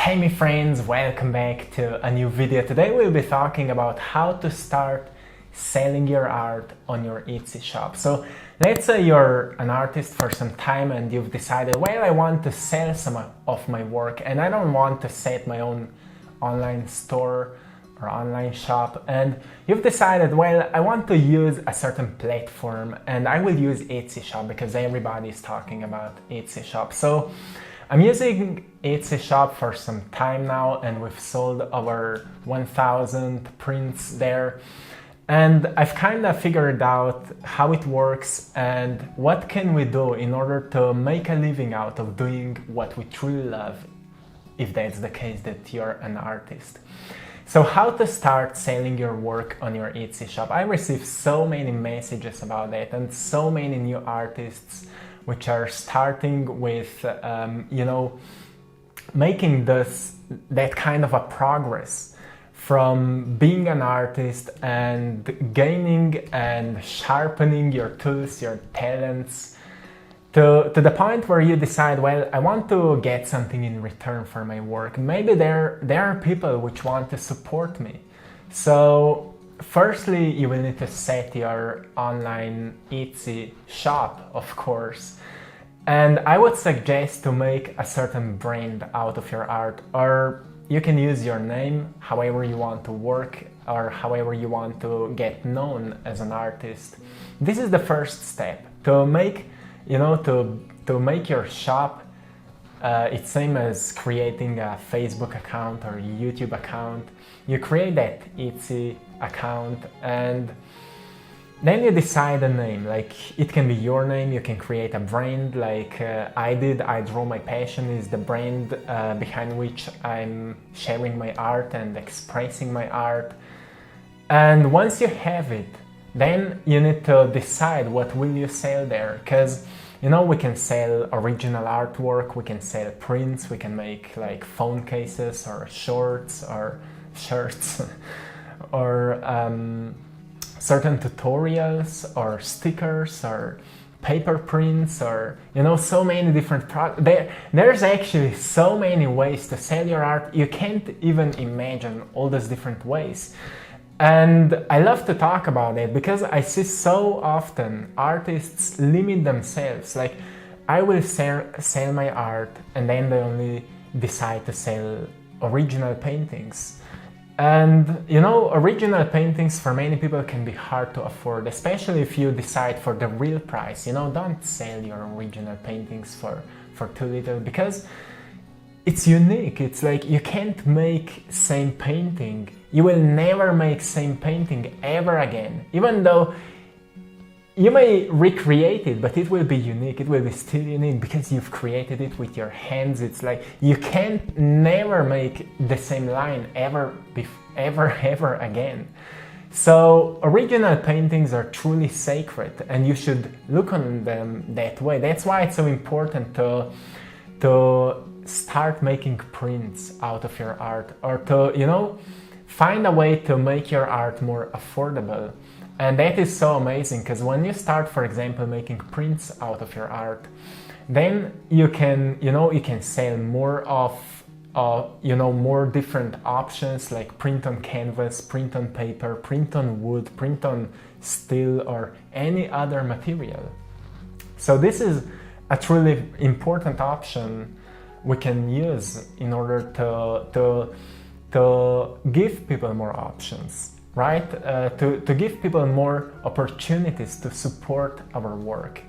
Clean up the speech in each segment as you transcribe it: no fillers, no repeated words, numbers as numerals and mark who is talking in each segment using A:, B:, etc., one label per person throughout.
A: Hey my friends, welcome back to a new video. Today we'll be talking about how to start selling your art on your Etsy shop. So let's say you're an artist for some time and you've decided, well, I want to sell some of my work and I don't want to set my own online store or online shop, and you've decided, well, I want to use a certain platform and I will use Etsy shop because everybody is talking about Etsy shop. So I'm using Etsy shop for some time now and we've sold over 1,000 prints there, and I've kind of figured out how it works and what can we do in order to make a living out of doing what we truly love, if that's the case that you're an artist. So how to start selling your work on your Etsy shop. I receive so many messages about that and so many new artists which are starting with, making that kind of a progress from being an artist and gaining and sharpening your tools, your talents, to the point where you decide, well, I want to get something in return for my work. Maybe there are people which want to support me. So firstly, you will need to set your online Etsy shop, of course. And I would suggest to make a certain brand out of your art, or you can use your name however you want to work or however you want to get known as an artist. This is the first step to make, to make your shop. It's same as creating a Facebook account or a YouTube account. You create that Etsy account and then you decide a name. Like, it can be your name, you can create a brand like I did. Idrawmypassion is the brand behind which I'm sharing my art and expressing my art. And once you have it, then you need to decide what will you sell there, because we can sell original artwork, we can sell prints, we can make like phone cases or shorts or shirts or certain tutorials or stickers or paper prints, or so many different products. There's actually so many ways to sell your art. You can't even imagine all those different ways. And I love to talk about it because I see so often artists limit themselves. Like, I will sell my art and then they only decide to sell original paintings. And original paintings for many people can be hard to afford, especially if you decide for the real price. Don't sell your original paintings for too little, because it's unique. It's like you can't make same painting. You will never make same painting ever again. Even though you may recreate it, but it will be unique. It will be still unique because you've created it with your hands. It's like you can't never make the same line ever again. So original paintings are truly sacred and you should look on them that way. That's why it's so important to start making prints out of your art, or to find a way to make your art more affordable. And that is so amazing, because when you start, for example, making prints out of your art, then you can sell more of more different options, like print on canvas, print on paper, print on wood, print on steel, or any other material. So this is a truly important option we can use in order to give people more options, right? To give people more opportunities to support our work.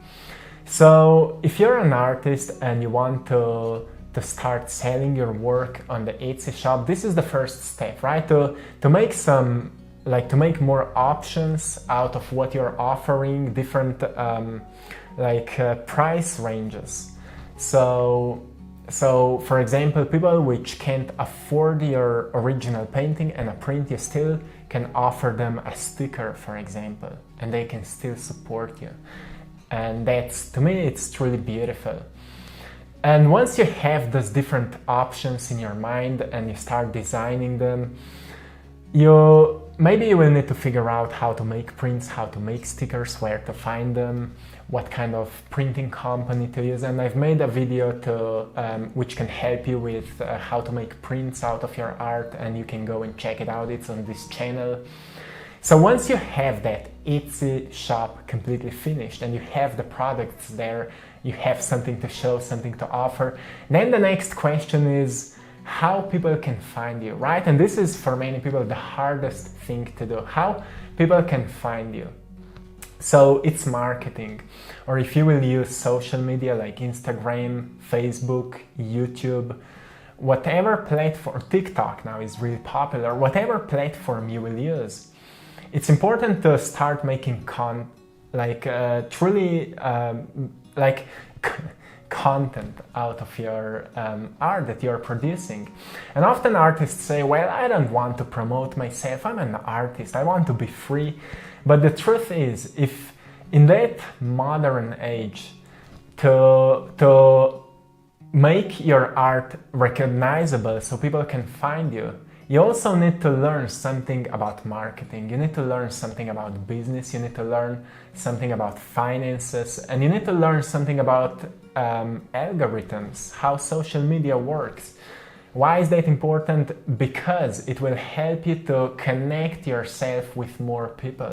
A: So if you're an artist and you want to start selling your work on the Etsy shop, this is the first step, right? To make more options out of what you're offering, different price ranges. So for example, people which can't afford your original painting and a print, you still can offer them a sticker, for example, and they can still support you. And to me, it's truly beautiful. And once you have those different options in your mind and you start designing them, you maybe you will need to figure out how to make prints, how to make stickers, where to find them, what kind of printing company to use. And I've made a video which can help you with how to make prints out of your art, and you can go and check it out. It's on this channel. So once you have that Etsy shop completely finished and you have the products there, you have something to show, something to offer, then the next question is how people can find you, right? And this is for many people the hardest thing to do, how people can find you. So it's marketing, or if you will use social media like Instagram, Facebook, YouTube, whatever platform, TikTok now is really popular, whatever platform you will use. It's important to start making content out of your art that you're producing. And often artists say, well, I don't want to promote myself, I'm an artist, I want to be free. But the truth is, if in that modern age, to make your art recognizable so people can find you, you also need to learn something about marketing, you need to learn something about business, you need to learn something about finances, and you need to learn something about algorithms, how social media works. Why is that important? Because it will help you to connect yourself with more people.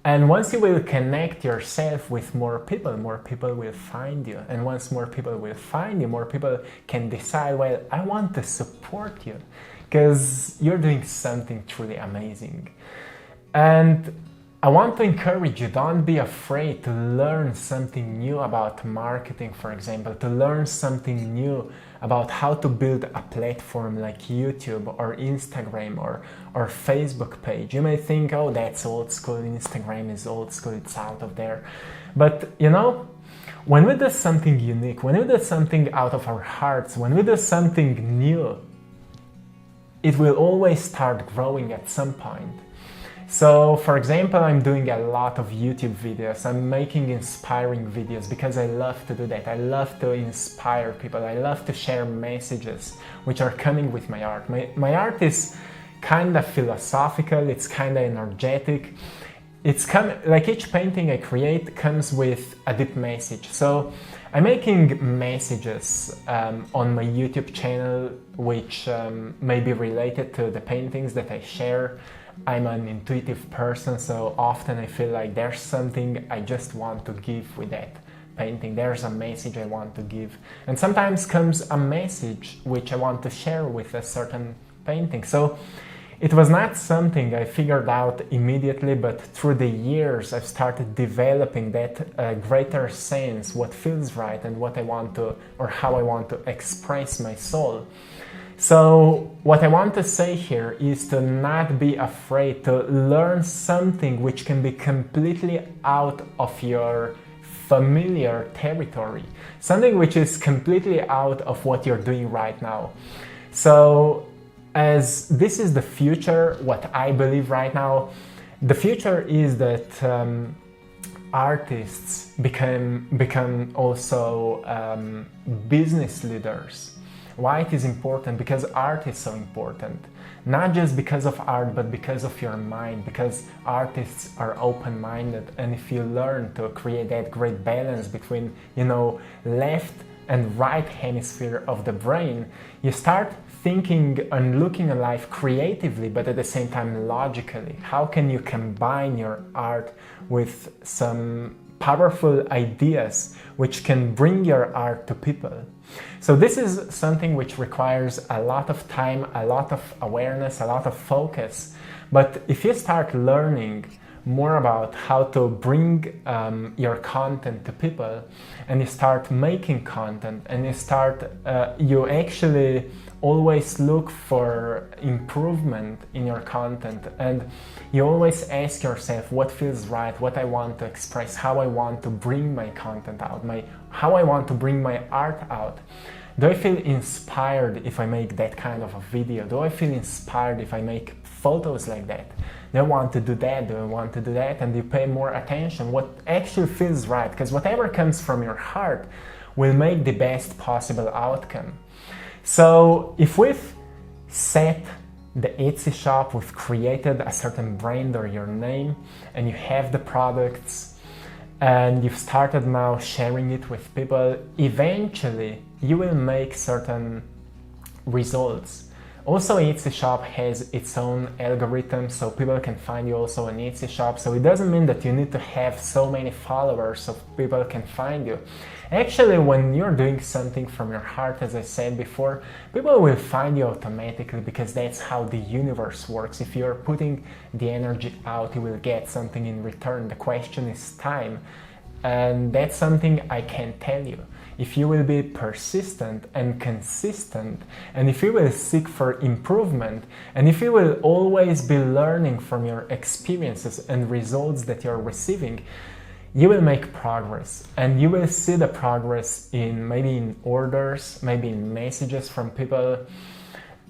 A: And once you will connect yourself with more people will find you. And once more people will find you, more people can decide, well, I want to support you because you're doing something truly amazing. And I want to encourage you, don't be afraid to learn something new about marketing, for example, to learn something new about how to build a platform like YouTube or Instagram or Facebook page. You may think, oh, that's old school, Instagram is old school, it's out of there. But you know, when we do something unique, when we do something out of our hearts, when we do something new, it will always start growing at some point. So, for example, I'm doing a lot of YouTube videos. I'm making inspiring videos because I love to do that. I love to inspire people. I love to share messages which are coming with my art. My art is kind of philosophical, it's kind of energetic. Like each painting I create comes with a deep message. So I'm making messages on my YouTube channel which may be related to the paintings that I share. I'm an intuitive person, so often I feel like there's something I just want to give with that painting. There's a message I want to give. And sometimes comes a message which I want to share with a certain painting. So it was not something I figured out immediately, but through the years I've started developing that greater sense, what feels right and what I want to, or how I want to express my soul. So what I want to say here is to not be afraid to learn something which can be completely out of your familiar territory, something which is completely out of what you're doing right now. So as this is the future, what I believe right now, the future is that artists become also business leaders. Why it is important? Because art is so important. Not just because of art, but because of your mind, because artists are open-minded, and if you learn to create that great balance between, left and right hemisphere of the brain, you start thinking and looking at life creatively, but at the same time logically. How can you combine your art with some powerful ideas which can bring your art to people? So this is something which requires a lot of time, a lot of awareness, a lot of focus. But if you start learning more about how to bring your content to people, and you start making content, and you actually always look for improvement in your content, and you always ask yourself what feels right, what I want to express, how I want to bring my content out, how I want to bring my art out. Do I feel inspired if I make that kind of a video? Do I feel inspired if I make photos like that? Do I want to do that? Do I want to do that? And you pay more attention what actually feels right, because whatever comes from your heart will make the best possible outcome. So if we've set the Etsy shop, we've created a certain brand or your name, and you have the products, and you've started now sharing it with people, eventually you will make certain results. Also, Etsy shop has its own algorithm, so people can find you also on Etsy shop. So it doesn't mean that you need to have so many followers so people can find you. Actually, when you're doing something from your heart, as I said before, people will find you automatically, because that's how the universe works. If you're putting the energy out, you will get something in return. The question is time. And that's something I can tell you. If you will be persistent and consistent, and if you will seek for improvement, and if you will always be learning from your experiences and results that you're receiving, you will make progress. And you will see the progress in maybe in orders, maybe in messages from people,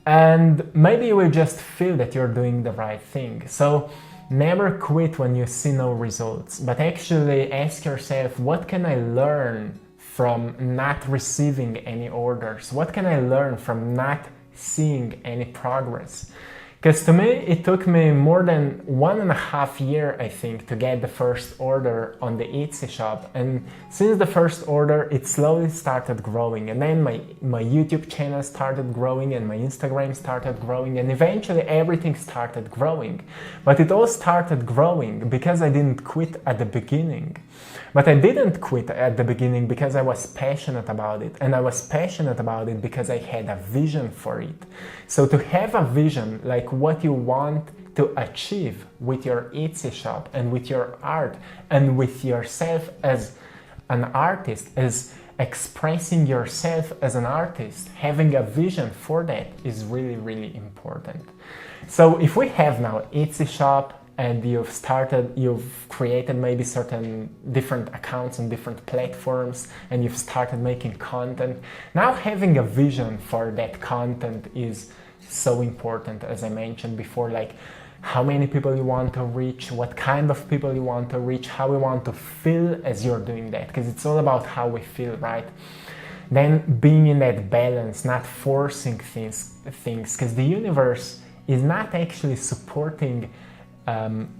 A: and maybe you will just feel that you're doing the right thing. So never quit when you see no results, but actually ask yourself, what can I learn from not receiving any orders? What can I learn from not seeing any progress? Because to me, it took me more than 1.5 years, I think, to get the first order on the Etsy shop. And since the first order, it slowly started growing. And then my YouTube channel started growing, and my Instagram started growing, and eventually everything started growing. But it all started growing because I didn't quit at the beginning. But I didn't quit at the beginning because I was passionate about it. And I was passionate about it because I had a vision for it. So to have a vision, like what you want to achieve with your Etsy shop and with your art and with yourself as an artist, as expressing yourself as an artist, having a vision for that is really, really important. So if we have now Etsy shop, and you've created maybe certain different accounts on different platforms, and you've started making content. Now having a vision for that content is so important, as I mentioned before, like how many people you want to reach, what kind of people you want to reach, how you want to feel as you're doing that, because it's all about how we feel, right? Then being in that balance, not forcing things, because the universe is not actually supporting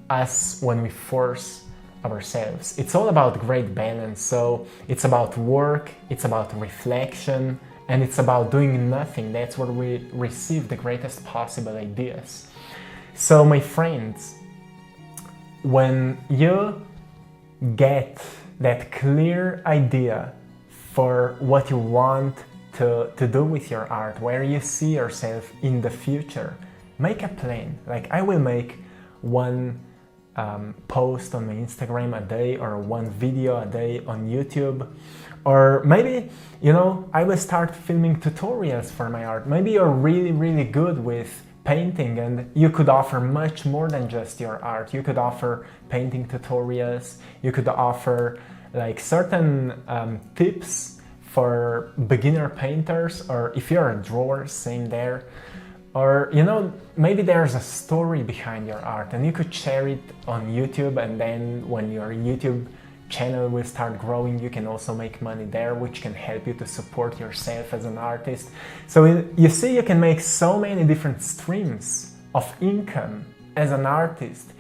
A: us when we force ourselves. It's all about great balance. So it's about work, it's about reflection, and it's about doing nothing. That's where we receive the greatest possible ideas. So my friends, when you get that clear idea for what you want to do with your art, where you see yourself in the future, make a plan. Like I will make one post on my Instagram a day, or one video a day on YouTube, or maybe, I will start filming tutorials for my art. Maybe you're really, really good with painting and you could offer much more than just your art. You could offer painting tutorials, you could offer like certain tips for beginner painters, or if you're a drawer, same there. Or, maybe there's a story behind your art and you could share it on YouTube, and then when your YouTube channel will start growing, you can also make money there, which can help you to support yourself as an artist. So you see, you can make so many different streams of income as an artist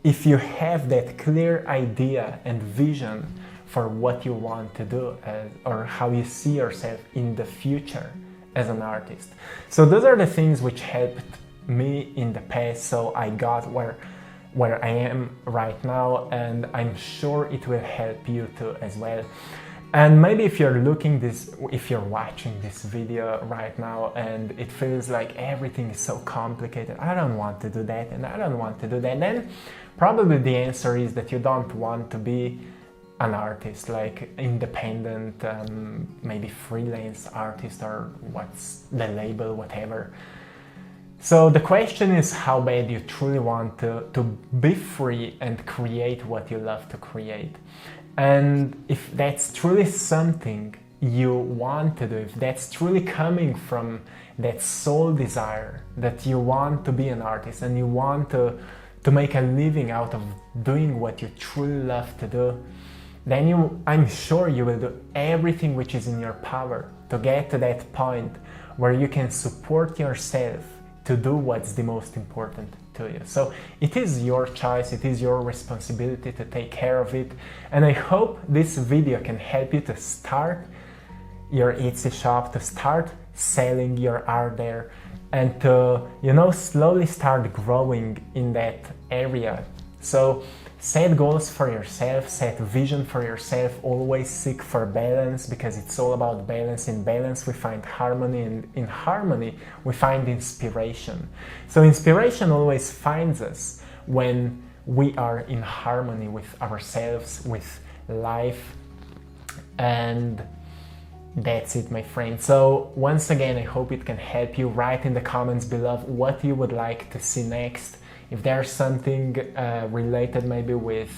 A: if you have that clear idea and vision for what you want to do, or how you see yourself in the future as an artist. So those are the things which helped me in the past, so I got where I am right now, and I'm sure it will help you too as well. And maybe if you're watching this video right now and it feels like everything is so complicated, I don't want to do that and I don't want to do that, then probably the answer is that you don't want to be an artist, like independent, maybe freelance artist, or what's the label, whatever. So the question is how bad you truly want to be free and create what you love to create. And if that's truly something you want to do, if that's truly coming from that soul desire that you want to be an artist and you want to make a living out of doing what you truly love to do, then I'm sure you will do everything which is in your power to get to that point where you can support yourself to do what's the most important to you. So it is your choice, it is your responsibility to take care of it. And I hope this video can help you to start your Etsy shop, to start selling your art there, and to, you know, slowly start growing in that area. So set goals for yourself, set vision for yourself, always seek for balance, because it's all about balance. In balance we find harmony, and in harmony we find inspiration. So inspiration always finds us when we are in harmony with ourselves, with life, and that's it, my friend. So once again, I hope it can help you. Write in the comments below what you would like to see next. If there's something related maybe with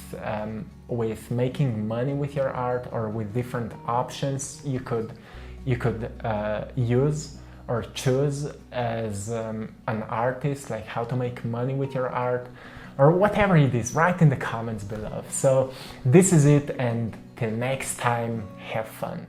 A: making money with your art, or with different options you could use or choose as an artist, like how to make money with your art, or whatever it is, write in the comments below. So this is it, and till next time, have fun.